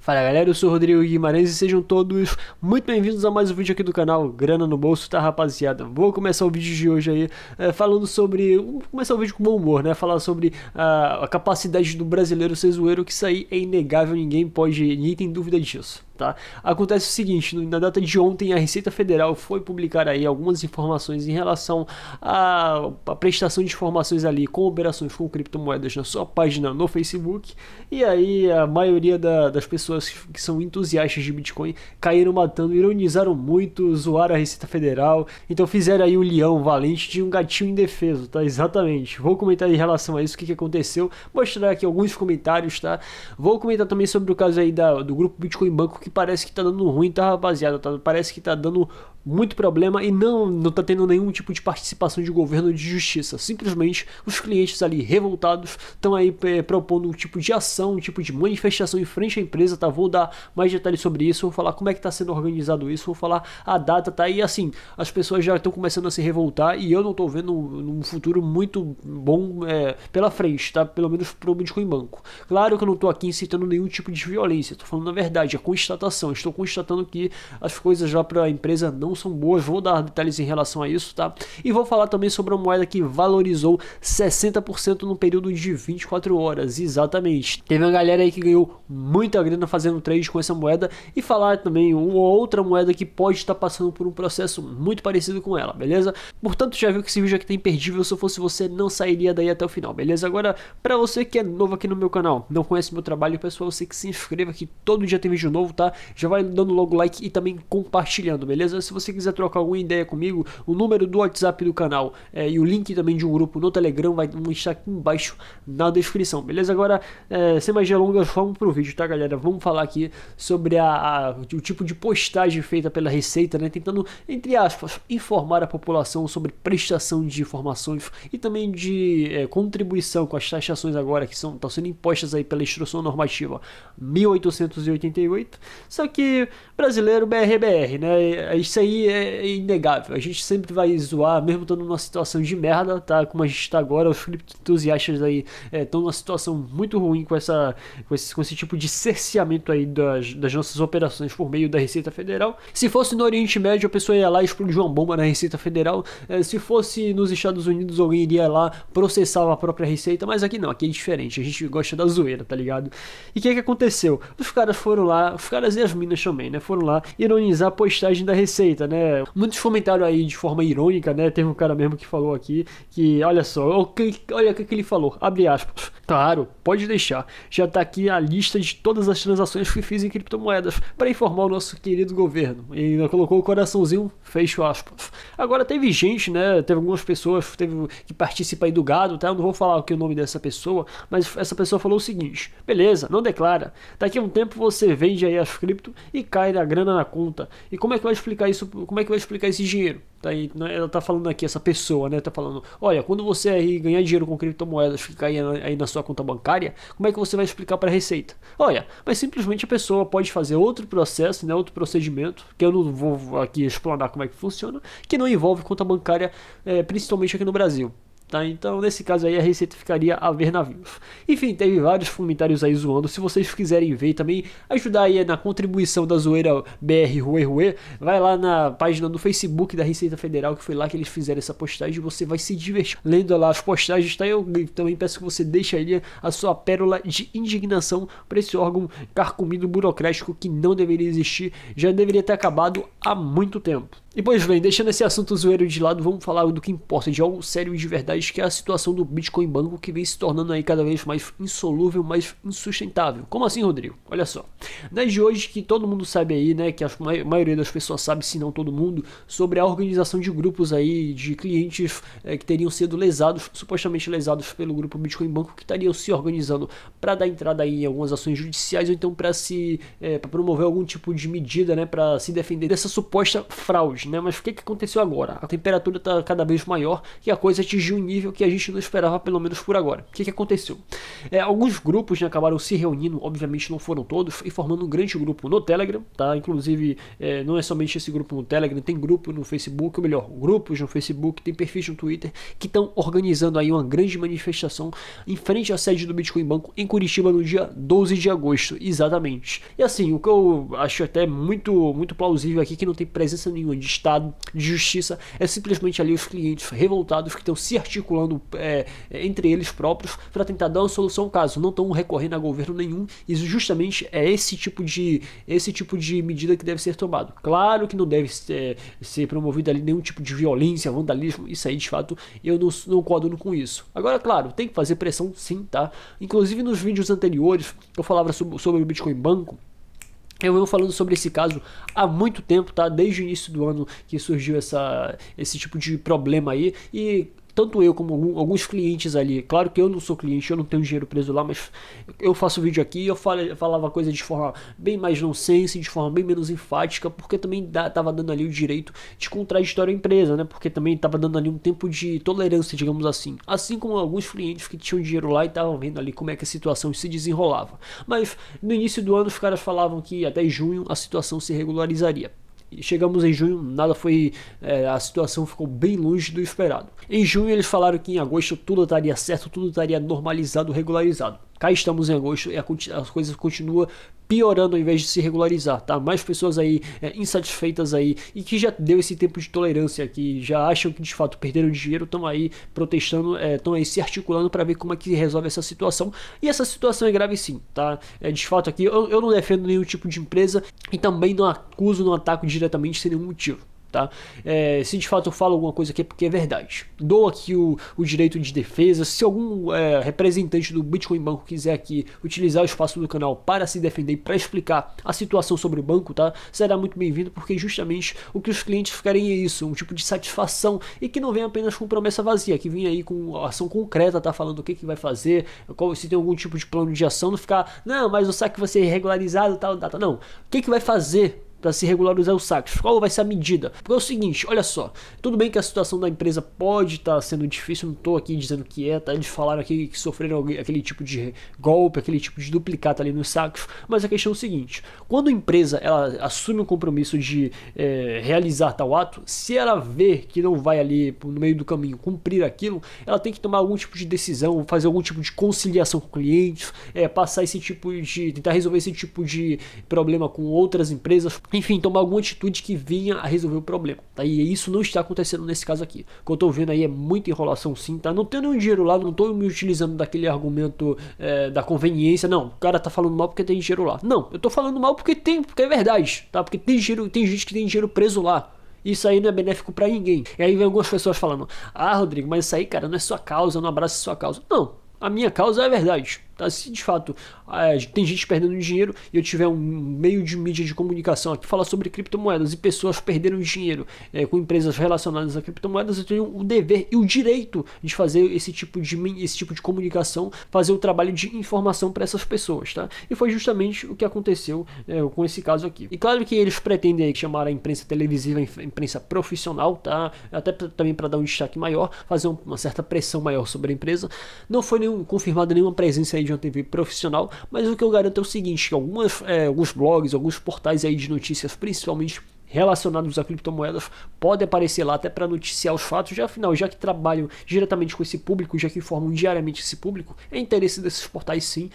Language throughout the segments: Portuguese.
Fala galera, eu sou o Rodrigo Guimarães e sejam todos muito bem-vindos a mais um vídeo aqui do canal Grana no Bolso, tá rapaziada? Vou começar o vídeo de hoje aí falando sobre... Vou começar o vídeo com bom humor, né? Falar sobre a capacidade do brasileiro ser zoeiro, que isso aí é inegável, ninguém tem dúvida disso. Tá? Acontece o seguinte, na data de ontem a Receita Federal foi publicar aí algumas informações em relação à prestação de informações ali com operações com criptomoedas na sua página no Facebook, e aí a maioria das pessoas que são entusiastas de Bitcoin caíram matando, ironizaram muito, zoaram a Receita Federal, então fizeram aí o leão valente de um gatinho indefeso, tá? Exatamente. Vou comentar em relação a isso, o que aconteceu, mostrar aqui alguns comentários, tá? Vou comentar também sobre o caso aí do grupo Bitcoin Banco, que parece que tá dando ruim, tá rapaziada, tá? Parece que tá dando muito problema e não tá tendo nenhum tipo de participação de governo ou de justiça. Simplesmente os clientes ali revoltados estão aí propondo um tipo de ação, um tipo de manifestação em frente à empresa, tá? Vou dar mais detalhes sobre isso, vou falar como é que tá sendo organizado isso, vou falar a data, tá? E assim, as pessoas já estão começando a se revoltar e eu não tô vendo um futuro muito bom pela frente, tá? Pelo menos pro Bitcoin Banco. Claro que eu não tô aqui incitando nenhum tipo de violência, tô falando a verdade, a constatação. Estou constatando que as coisas já para a empresa não são boas, vou dar detalhes em relação a isso, tá? E vou falar também sobre uma moeda que valorizou 60% no período de 24 horas, exatamente. Teve uma galera aí que ganhou muita grana fazendo trade com essa moeda, e falar também uma outra moeda que pode estar passando por um processo muito parecido com ela, beleza? Portanto, já viu que esse vídeo aqui tá imperdível, se eu fosse você não sairia daí até o final, beleza? Agora, para você que é novo aqui no meu canal, não conhece meu trabalho, pessoal, você que se inscreva, que todo dia tem vídeo novo, tá? Já vai dando logo like e também compartilhando, beleza? Se você quiser trocar alguma ideia comigo, o número do WhatsApp do canal e o link também de um grupo no Telegram vai estar aqui embaixo na descrição, beleza? Agora, sem mais delongas, vamos pro vídeo, tá galera? Vamos falar aqui sobre o tipo de postagem feita pela Receita, né? Tentando, entre aspas, informar a população sobre prestação de informações e também de contribuição com as taxações agora que estão sendo impostas aí pela Instrução Normativa 1888. Só que brasileiro BR, né? Isso aí é inegável. A gente sempre vai zoar, mesmo estando numa situação de merda, tá? Como a gente está agora, os cripto-entusiastas aí estão numa situação muito ruim com esse tipo de cerceamento aí das nossas operações por meio da Receita Federal. Se fosse no Oriente Médio, a pessoa ia lá e explodir uma bomba na Receita Federal. Se fosse nos Estados Unidos, alguém iria lá processar a própria Receita, mas aqui não, aqui é diferente. A gente gosta da zoeira, tá ligado? E o que aconteceu? Os caras foram lá, os caras e as minas também, né? Foram lá ironizar a postagem da Receita, né? Muitos comentaram aí de forma irônica, né? Teve um cara mesmo que falou aqui que, olha só, olha o que ele falou, abre aspas. Claro, pode deixar. Já tá aqui a lista de todas as transações que fiz em criptomoedas para informar o nosso querido governo. E ainda colocou o coraçãozinho, fecho aspas. Agora teve gente, né? Teve algumas pessoas que participam aí do gado, tá? Eu não vou falar o nome dessa pessoa, mas essa pessoa falou o seguinte: beleza, não declara. Daqui a um tempo você vende aí as cripto e cai a grana na conta. E como é que vai explicar isso? Como é que vai explicar esse dinheiro? Tá aí, ela tá falando aqui, essa pessoa, né? Tá falando, olha, quando você aí ganhar dinheiro com criptomoedas que cair aí na sua conta bancária, como é que você vai explicar para a Receita? Olha, mas simplesmente a pessoa pode fazer outro processo, né? Outro procedimento, que eu não vou aqui explanar como é que funciona, que não envolve conta bancária, principalmente aqui no Brasil. Tá, então nesse caso aí a Receita ficaria a ver navios. Enfim, teve vários comentários aí zoando. Se vocês quiserem ver e também ajudar aí na contribuição da zoeira BR Rue, vai lá na página do Facebook da Receita Federal, que foi lá que eles fizeram essa postagem. Você vai se divertir lendo lá as postagens, tá? Eu também peço que você deixe aí a sua pérola de indignação para esse órgão carcomido burocrático que não deveria existir, já deveria ter acabado há muito tempo. E pois bem, deixando esse assunto zoeiro de lado, vamos falar do que importa, de algo sério e de verdade, que é a situação do Bitcoin Banco, que vem se tornando aí cada vez mais insolúvel, mais insustentável. Como assim, Rodrigo? Olha só. Desde hoje que todo mundo sabe aí, né, que a maioria das pessoas sabe, se não todo mundo, sobre a organização de grupos aí de clientes que teriam sido lesados, supostamente lesados pelo grupo Bitcoin Banco, que estariam se organizando para dar entrada aí em algumas ações judiciais ou então para promover algum tipo de medida, né, para se defender dessa suposta fraude. forte, né? Mas o que aconteceu agora? A temperatura está cada vez maior e a coisa atingiu um nível que a gente não esperava, pelo menos por agora. O que aconteceu? Alguns grupos, né, acabaram se reunindo, obviamente não foram todos, e formando um grande grupo no Telegram, tá? Inclusive, não é somente esse grupo no Telegram, tem grupo no Facebook, ou melhor, grupos no Facebook, tem perfis no Twitter, que estão organizando aí uma grande manifestação em frente à sede do Bitcoin Banco em Curitiba no dia 12 de agosto, exatamente. E assim, o que eu acho até muito plausível aqui, que não tem presença nenhuma de Estado, de justiça, é simplesmente ali os clientes revoltados que estão se articulando entre eles próprios para tentar dar uma solução ao caso, não estão recorrendo a governo nenhum, e justamente é esse tipo de medida que deve ser tomado. Claro que não deve ser promovido ali nenhum tipo de violência, vandalismo, isso aí de fato eu não coaduno com isso. Agora, claro, tem que fazer pressão sim, tá? Inclusive nos vídeos anteriores eu falava sobre o Bitcoin Banco. Eu venho falando sobre esse caso há muito tempo, tá? Desde o início do ano que surgiu esse tipo de problema aí, e tanto eu como alguns clientes ali, claro que eu não sou cliente, eu não tenho dinheiro preso lá, mas eu faço vídeo aqui e eu falava coisa de forma bem mais nonsense, de forma bem menos enfática, porque também tava dando ali o direito de contraditório à empresa, né? Porque também tava dando ali um tempo de tolerância, digamos assim. Assim como alguns clientes que tinham dinheiro lá e estavam vendo ali como é que a situação se desenrolava. Mas no início do ano os caras falavam que até junho a situação se regularizaria. Chegamos em junho, nada foi, a situação ficou bem longe do esperado. Em junho eles falaram que em agosto tudo estaria certo, tudo estaria normalizado, regularizado. Cá estamos em agosto e as coisas continuam piorando ao invés de se regularizar, tá? Mais pessoas aí insatisfeitas aí e que já deu esse tempo de tolerância, que já acham que de fato perderam dinheiro, estão aí protestando, estão aí se articulando para ver como é que resolve essa situação. E essa situação é grave sim, tá? De fato aqui eu não defendo nenhum tipo de empresa e também não acuso, não ataco diretamente sem nenhum motivo. Tá? Se de fato eu falo alguma coisa aqui é porque é verdade. Dou aqui o direito de defesa. Se algum representante do Bitcoin Banco quiser aqui utilizar o espaço do canal para se defender e para explicar a situação sobre o banco, tá? Será muito bem-vindo, porque justamente o que os clientes querem é isso, um tipo de satisfação, e que não vem apenas com promessa vazia, que vem aí com ação concreta, tá? Falando o que vai fazer, se tem algum tipo de plano de ação, não ficar, não, mas o saque vai ser regularizado, tal data. Não, o que vai fazer para se regularizar os saques? Qual vai ser a medida? Porque é o seguinte, olha só, tudo bem que a situação da empresa pode estar sendo difícil, não estou aqui dizendo que tá? Eles falaram aqui que sofreram aquele tipo de golpe, aquele tipo de duplicata ali nos saques, mas a questão é o seguinte, quando a empresa ela assume um compromisso de realizar tal ato, se ela vê que não vai ali no meio do caminho cumprir aquilo, ela tem que tomar algum tipo de decisão, fazer algum tipo de conciliação com clientes, passar esse tipo de, tentar resolver esse tipo de problema com outras empresas, enfim, tomar alguma atitude que venha a resolver o problema, tá? E isso não está acontecendo nesse caso aqui. O que eu tô vendo aí é muita enrolação sim, tá? Não tenho nenhum dinheiro lá, não tô me utilizando daquele argumento da conveniência, não, o cara tá falando mal porque tem dinheiro lá. Não, eu tô falando mal porque é verdade, tá? Porque tem dinheiro, tem gente que tem dinheiro preso lá. Isso aí não é benéfico pra ninguém. E aí vem algumas pessoas falando, Rodrigo, mas isso aí, cara, não é sua causa, eu não abraço sua causa. Não, a minha causa é a verdade. Tá? Se de fato tem gente perdendo dinheiro e eu tiver um meio de mídia de comunicação aqui falar sobre criptomoedas e pessoas perderam dinheiro com empresas relacionadas a criptomoedas, eu tenho o dever e o direito de fazer esse tipo de comunicação, fazer o trabalho de informação para essas pessoas, tá? E foi justamente o que aconteceu com esse caso aqui. E claro que eles pretendem chamar a imprensa televisiva, a imprensa profissional, tá? Até também para dar um destaque maior, fazer uma certa pressão maior sobre a empresa. Não foi confirmada nenhuma presença aí de uma TV profissional, mas o que eu garanto é o seguinte, que alguns blogs, alguns portais aí de notícias, principalmente relacionados a criptomoedas, pode aparecer lá até para noticiar os fatos, já afinal, já que trabalham diretamente com esse público, já que informam diariamente esse público, é interesse desses portais sim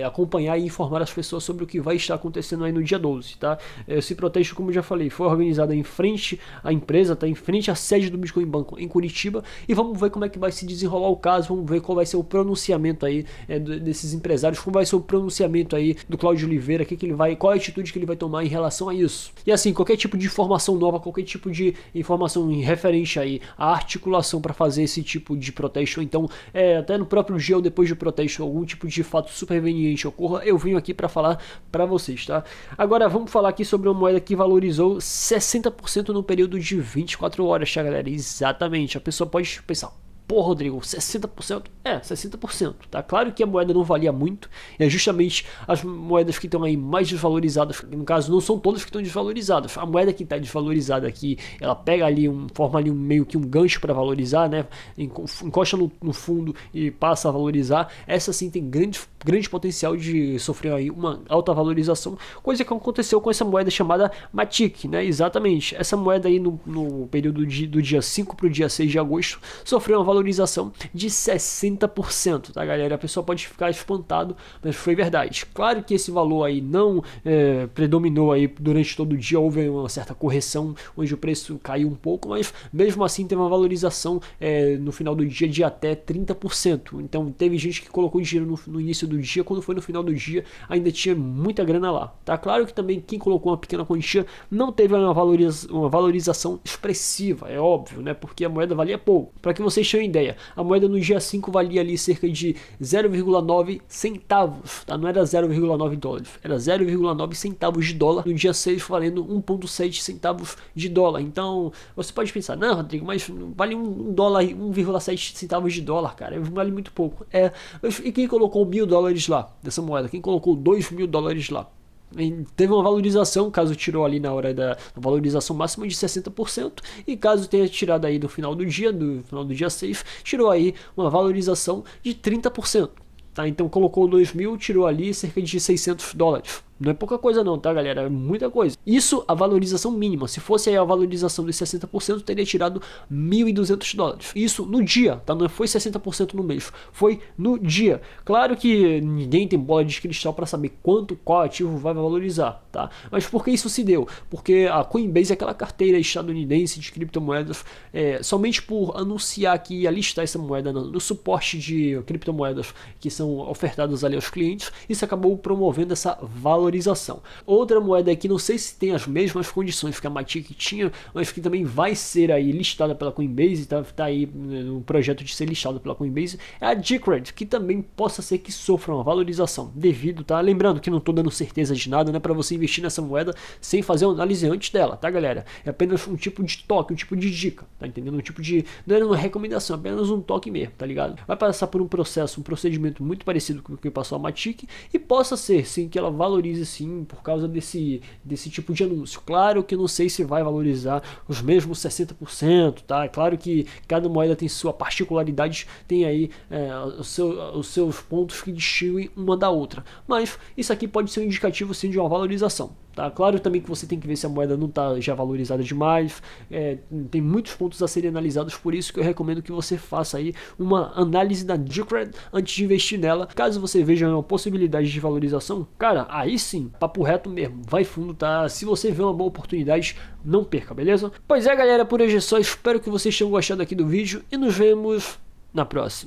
acompanhar e informar as pessoas sobre o que vai estar acontecendo aí no dia 12, tá? Esse protesto, como eu já falei, foi organizado em frente à empresa, tá? Em frente à sede do Bitcoin Banco em Curitiba, e vamos ver como é que vai se desenrolar o caso, vamos ver qual vai ser o pronunciamento aí desses empresários, como vai ser o pronunciamento aí do Cláudio Oliveira, qual a atitude que ele vai tomar em relação a isso. E assim, qualquer tipo de informação nova, qualquer tipo de informação referente aí à articulação para fazer esse tipo de protesto, ou então até no próprio dia ou depois do protesto, algum tipo de fato superveniente ocorra, eu venho aqui para falar para vocês, tá? Agora vamos falar aqui sobre uma moeda que valorizou 60% no período de 24 horas, tá, galera? Exatamente, a pessoa pode pensar, pô, Rodrigo, 60%? É, 60%, tá? Claro que a moeda não valia muito, é justamente as moedas que estão aí mais desvalorizadas, no caso não são todas que estão desvalorizadas, a moeda que está desvalorizada aqui, ela pega ali, forma ali meio que um gancho para valorizar, né? Encosta no fundo e passa a valorizar, essa sim tem grande potencial de sofrer aí uma alta valorização, coisa que aconteceu com essa moeda chamada Matic, né? Exatamente, essa moeda aí no período do dia 5 para o dia 6 de agosto sofreu uma valorização de 60%, tá, galera? A pessoa pode ficar espantado, mas foi verdade. Claro que esse valor aí não predominou aí durante todo o dia, houve uma certa correção, onde o preço caiu um pouco, mas mesmo assim teve uma valorização no final do dia de até 30%. Então teve gente que colocou dinheiro no início do dia, quando foi no final do dia ainda tinha muita grana lá, tá? Claro que também quem colocou uma pequena quantia não teve uma valorização expressiva, é óbvio, né? Porque a moeda valia pouco. Para que vocês tenham ideia, a moeda no dia 5 valia ali cerca de 0,9 centavos, tá? Não era 0,9 dólares, era 0,9 centavos de dólar, no dia 6 valendo 1,7 centavos de dólar. Então, você pode pensar, não, Rodrigo, mas vale um dólar, 1,7 centavos de dólar, cara, vale muito pouco. E quem colocou $1.000 lá, dessa moeda? Quem colocou $2.000 lá? Teve uma valorização, caso tirou ali na hora da valorização máxima de 60%, e caso tenha tirado aí no final do dia 6, tirou aí uma valorização de 30%. Tá? Então colocou 2.000, tirou ali cerca de $600. Não é pouca coisa não, tá, galera? É muita coisa. Isso a valorização mínima. Se fosse aí a valorização de 60%, teria tirado $1.200. Isso no dia, tá? Não foi 60% no mês. Foi no dia. Claro que ninguém tem bola de cristal para saber qual ativo vai valorizar, tá? Mas por que isso se deu? Porque a Coinbase é aquela carteira estadunidense de criptomoedas, somente por anunciar que ia listar essa moeda no suporte de criptomoedas que são ofertadas ali aos clientes, isso acabou promovendo essa valorização. Outra moeda aqui, não sei se tem as mesmas condições que a Matic tinha, mas que também vai ser aí listada pela Coinbase, tá aí no projeto de ser listada pela Coinbase, é a Decred, que também possa ser que sofra uma valorização devido, tá? Lembrando que não tô dando certeza de nada, né, para você investir nessa moeda sem fazer uma análise antes dela, tá, galera? É apenas um tipo de toque, um tipo de dica, tá entendendo? Um tipo de, não é uma recomendação, apenas um toque mesmo, tá ligado? Vai passar por um procedimento muito parecido com o que passou a Matic, e possa ser sim que ela valorize sim por causa desse tipo de anúncio. Claro que não sei se vai valorizar os mesmos 60%, tá? Claro que cada moeda tem sua particularidade, tem aí os seus pontos que distinguem uma da outra, mas isso aqui pode ser um indicativo sim de uma valorização. Tá? Claro também que você tem que ver se a moeda não está já valorizada demais, tem muitos pontos a serem analisados, por isso que eu recomendo que você faça aí uma análise da Decred antes de investir nela. Caso você veja uma possibilidade de valorização, cara, aí sim, papo reto mesmo, vai fundo, tá? Se você vê uma boa oportunidade, não perca, beleza? Pois é, galera, por hoje é só, espero que vocês tenham gostado aqui do vídeo e nos vemos na próxima.